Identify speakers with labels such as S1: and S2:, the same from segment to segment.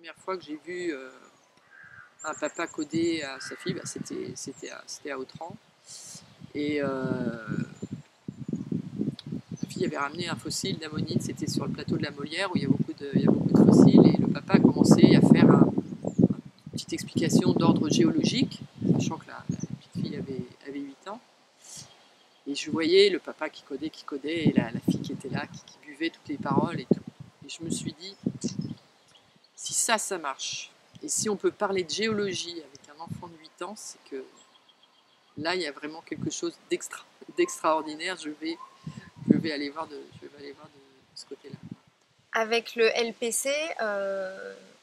S1: première fois que j'ai vu un papa coder à sa fille, bah, c'était à Autran. Et ma fille avait ramené un fossile d'ammonite, c'était sur le plateau de la Molière où il y a beaucoup de fossiles. Et le papa a commencé à faire une petite explication d'ordre géologique, sachant que la petite fille avait 8 ans. Et je voyais le papa qui codait, et la fille qui était là, qui buvait toutes les paroles et tout. Et je me suis dit, si ça marche, et si on peut parler de géologie avec un enfant de 8 ans, c'est que là, il y a vraiment quelque chose d'extraordinaire. Je vais aller voir de ce côté-là.
S2: Avec le LPC,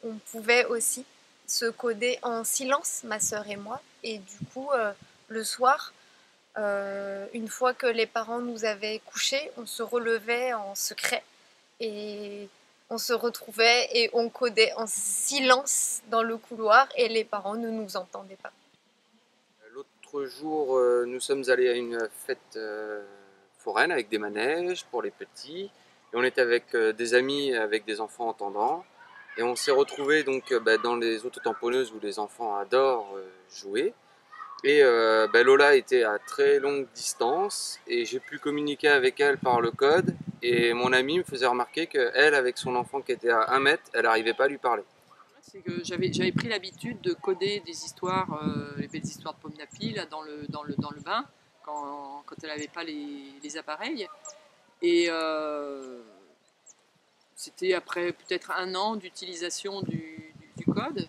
S2: on pouvait aussi se coder en silence, ma sœur et moi. Et du coup, le soir, une fois que les parents nous avaient couchés, on se relevait en secret et on se retrouvait et on codait en silence dans le couloir et les parents ne nous entendaient pas.
S3: L'autre jour, nous sommes allés à une fête foraine avec des manèges pour les petits. Et on était avec des amis avec des enfants entendants. Et on s'est retrouvés donc dans les autotamponneuses où les enfants adorent jouer. Et Lola était à très longue distance et j'ai pu communiquer avec elle par le code. Et mon ami me faisait remarquer qu'elle, avec son enfant qui était à 1 mètre, elle n'arrivait pas à lui parler.
S1: C'est que j'avais pris l'habitude de coder des histoires, les belles histoires de Pomme d'Api là, dans le bain, quand elle n'avait pas les appareils. Et c'était après peut-être 1 an d'utilisation du code.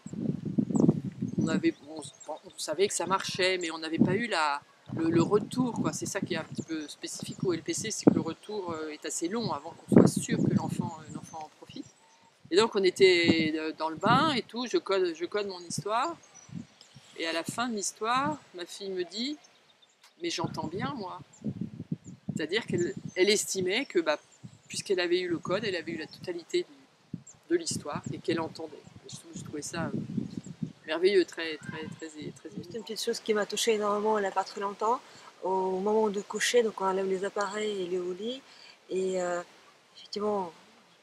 S1: On savait que ça marchait, mais on n'avait pas eu le retour. C'est ça qui est un petit peu spécifique au LPC, c'est que le retour est assez long avant qu'on soit sûr que l'enfant en profite. Et donc on était dans le bain et tout, je code mon histoire. Et à la fin de l'histoire, ma fille me dit « Mais j'entends bien, moi ». C'est-à-dire qu'elle estimait que, puisqu'elle avait eu le code, elle avait eu la totalité de l'histoire et qu'elle entendait. Je trouvais ça merveilleux, très
S4: Juste une petite chose qui m'a touchée énormément il n'y a pas très longtemps. Au moment de coucher, donc on enlève les appareils et il est au lit. Et effectivement,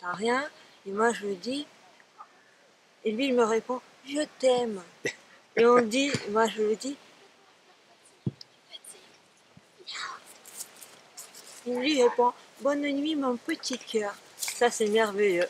S4: on n'entend rien. Et moi je lui dis, et lui il me répond, je t'aime. Et on dit, moi je lui dis, il lui répond, bonne nuit mon petit cœur. Ça c'est merveilleux.